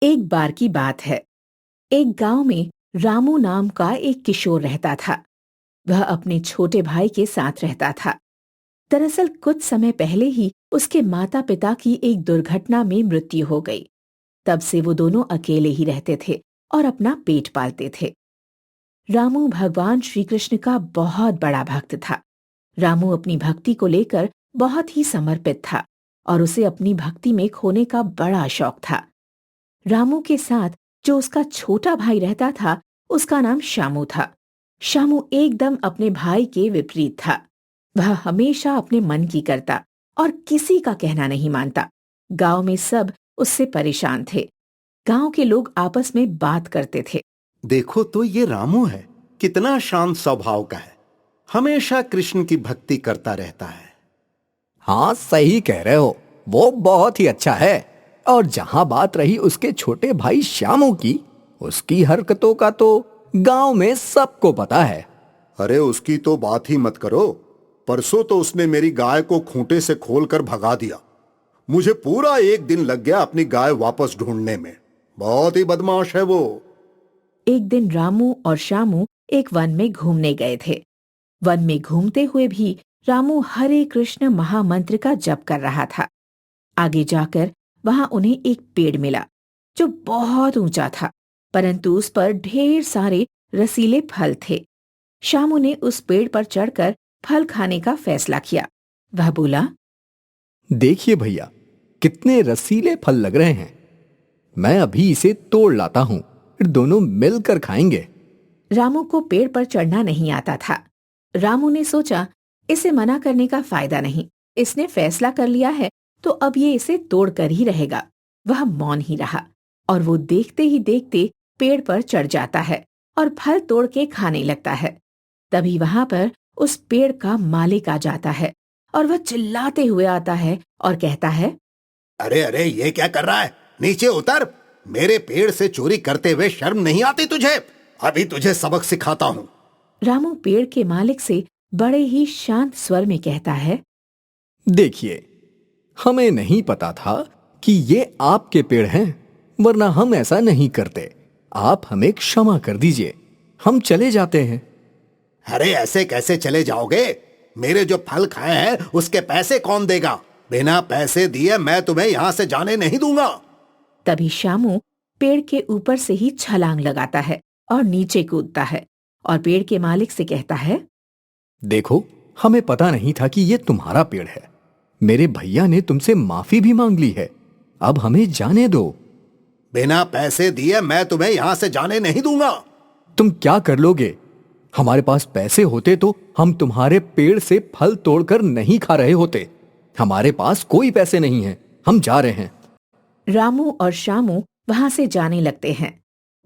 एक बार की बात है। एक गांव में रामू नाम का एक किशोर रहता था। वह अपने छोटे भाई के साथ रहता था। दरअसल कुछ समय पहले ही उसके माता पिता की एक दुर्घटना में मृत्यु हो गई। तब से वो दोनों अकेले ही रहते थे और अपना पेट पालते थे। रामू भगवान श्री कृष्ण का बहुत बड़ा भक्त था। रामू अपनी भक्ति को लेकर बहुत ही समर्पित था और उसे अपनी भक्ति में खोने का बड़ा शौक था। रामू के साथ जो उसका छोटा भाई रहता था, उसका नाम शामू था। शामू एकदम अपने भाई के विपरीत था। वह हमेशा अपने मन की करता और किसी का कहना नहीं मानता। गांव में सब उससे परेशान थे। गांव के लोग आपस में बात करते थे। देखो तो ये रामू है, कितना शांत स्वभाव का है। हमेशा कृष्ण की भक्ति करता रहता है। हाँ, सही कह रहे हो। वो बहुत ही अच्छा है। और जहां बात रही उसके छोटे भाई श्यामू की, उसकी हरकतों का तो गांव में सबको पता है। अरे उसकी तो बात ही मत करो। परसों तो उसने मेरी गाय को खूंटे से खोलकर भगा दिया। मुझे पूरा एक दिन लग गया अपनी गाय वापस ढूंढने में। बहुत ही बदमाश है वो। एक दिन रामू और शामू एक वन में घूमने गए थे। वन में घूमते हुए भी रामू हरे कृष्ण महामंत्र का जप कर रहा था। आगे जाकर वहां उन्हें एक पेड़ मिला जो बहुत ऊंचा था, परंतु उस पर ढेर सारे रसीले फल थे। शामू ने उस पेड़ पर चढ़कर फल खाने का फैसला किया। वह बोला, देखिए भैया, कितने रसीले फल लग रहे हैं। मैं अभी इसे तोड़ लाता हूं, फिर दोनों मिलकर खाएंगे। रामू को पेड़ पर चढ़ना नहीं आता था। रामू ने सोचा, इसे मना करने का फायदा नहीं। इसने फैसला कर लिया है तो अब ये इसे तोड़ कर ही रहेगा। वह मौन ही रहा और वो देखते ही देखते पेड़ पर चढ़ जाता है और फल तोड़ के खाने लगता है। तभी वहां पर उस पेड़ का मालिक आ जाता है और वह चिल्लाते हुए आता है और कहता है, अरे अरे, ये क्या कर रहा है? नीचे उतर। मेरे पेड़ से चोरी करते हुए शर्म नहीं आती तुझे? अभी तुझे सबक सिखाता हूँ। रामू पेड़ के मालिक से बड़े ही शांत स्वर में कहता है, देखिए, हमें नहीं पता था कि ये आपके पेड़ हैं, वरना हम ऐसा नहीं करते। आप हमें क्षमा कर दीजिए, हम चले जाते हैं। अरे ऐसे कैसे चले जाओगे? मेरे जो फल खाए हैं उसके पैसे कौन देगा? बिना पैसे दिए मैं तुम्हें यहाँ से जाने नहीं दूंगा। तभी शामू पेड़ के ऊपर से ही छलांग लगाता है और नीचे कूदता है और पेड़ के मालिक से कहता है, देखो, हमें पता नहीं था कि ये तुम्हारा पेड़ है। मेरे भैया ने तुमसे माफी भी मांग ली है। अब हमें जाने दो। बिना पैसे दिए मैं तुम्हें यहाँ से जाने नहीं दूंगा। तुम क्या कर लोगे? हमारे पास पैसे होते तो हम तुम्हारे पेड़ से फल तोड़कर नहीं खा रहे होते। हमारे पास कोई पैसे नहीं हैं, हम जा रहे हैं। रामू और शामू वहां से जाने लगते हैं।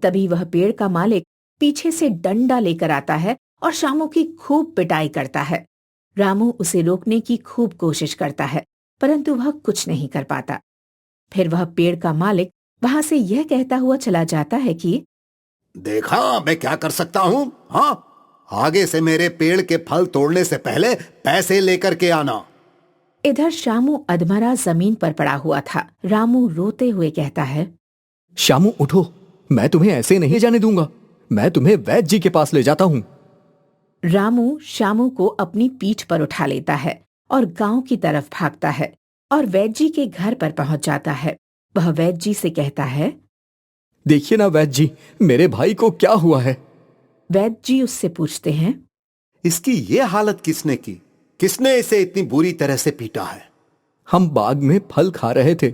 तभी वह पेड़ का मालिक पीछे से डंडा लेकर आता है और शामू की खूब पिटाई करता है। रामू उसे रोकने की खूब कोशिश करता है, परंतु वह कुछ नहीं कर पाता। फिर वह पेड़ का मालिक वहां से यह कहता हुआ चला जाता है कि देखा मैं क्या कर सकता हूँ? हाँ, आगे से मेरे पेड़ के फल तोड़ने से पहले पैसे लेकर के आना। इधर शामू अधमरा जमीन पर पड़ा हुआ था। रामू रोते हुए कहता है, शामू उठो, मैं तुम्हें ऐसे नहीं जाने दूंगा। मैं तुम्हें वैद्य जी के पास ले जाता हूं। रामू शामू को अपनी पीठ पर उठा लेता है और गांव की तरफ भागता है और वैद्य जी के घर पर पहुंच जाता है। वह वैद्य जी से कहता है, देखिए ना वैद्य जी, मेरे भाई को क्या हुआ है? वैद्य जी उससे पूछते हैं, इसकी ये हालत किसने की? किसने इसे इतनी बुरी तरह से पीटा है? हम बाग में फल खा रहे थे,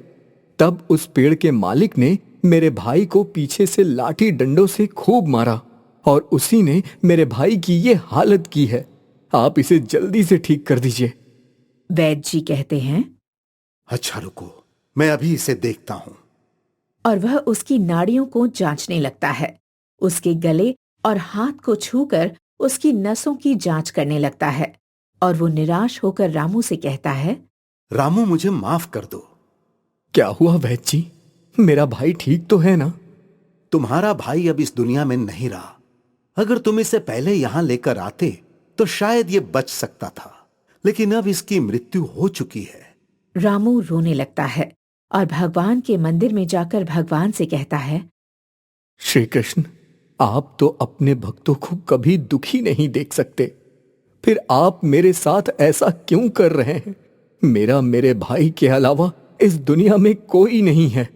तब उस पेड़ के मालिक ने मेरे भाई को पीछे से लाठी डंडों से खूब मारा और उसी ने मेरे भाई की ये हालत की है। आप इसे जल्दी से ठीक कर दीजिए। वैद्य जी कहते हैं, अच्छा रुको, मैं अभी इसे देखता हूं। और वह उसकी नाड़ियों को जांचने लगता है। उसके गले और हाथ को छूकर उसकी नसों की जांच करने लगता है और वो निराश होकर रामू से कहता है, रामू मुझे माफ कर दो। क्या हुआ वैद्य जी? मेरा भाई ठीक तो है ना? तुम्हारा भाई अब इस दुनिया में नहीं रहा। अगर तुम इसे पहले यहां लेकर आते तो शायद ये बच सकता था, लेकिन अब इसकी मृत्यु हो चुकी है। रामू रोने लगता है और भगवान के मंदिर में जाकर भगवान से कहता है, श्री कृष्ण, आप तो अपने भक्तों को कभी दुखी नहीं देख सकते, फिर आप मेरे साथ ऐसा क्यों कर रहे हैं? मेरे भाई के अलावा इस दुनिया में कोई नहीं है।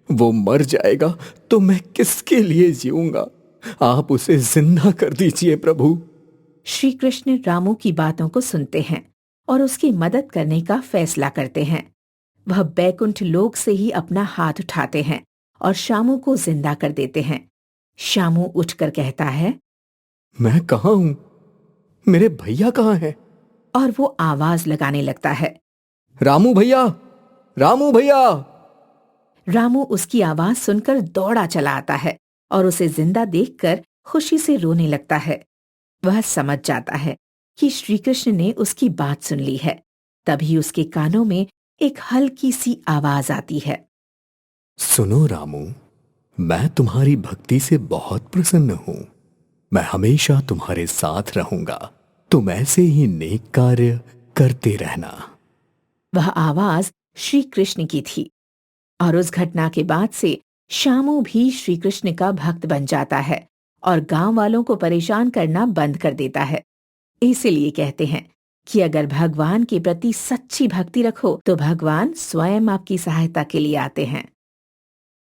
वो मर जाएगा तो मैं किसके लिए जीऊंगा? आप उसे जिंदा कर दीजिए प्रभु। श्री कृष्ण रामू की बातों को सुनते हैं और उसकी मदद करने का फैसला करते हैं। वह बैकुंठ लोक से ही अपना हाथ उठाते हैं और श्यामू को जिंदा कर देते हैं। श्यामू उठकर कहता है, मैं कहाँ हूं? मेरे भैया कहाँ हैं? और वो आवाज लगाने लगता है, रामू भैया, रामू भैया। रामू उसकी आवाज सुनकर दौड़ा चला आता है और उसे जिंदा देखकर खुशी से रोने लगता है। वह समझ जाता है कि श्री कृष्ण ने उसकी बात सुन ली है। तभी उसके कानों में एक हल्की सी आवाज आती है, सुनो रामू, मैं तुम्हारी भक्ति से बहुत प्रसन्न हूं। मैं हमेशा तुम्हारे साथ रहूंगा। तुम ऐसे ही नेक कार्य करते रहना। वह आवाज श्री कृष्ण की थी और उस घटना के बाद से श्यामू भी श्री कृष्ण का भक्त बन जाता है और गांव वालों को परेशान करना बंद कर देता है। इसीलिए कहते हैं कि अगर भगवान के प्रति सच्ची भक्ति रखो तो भगवान स्वयं आपकी सहायता के लिए आते हैं।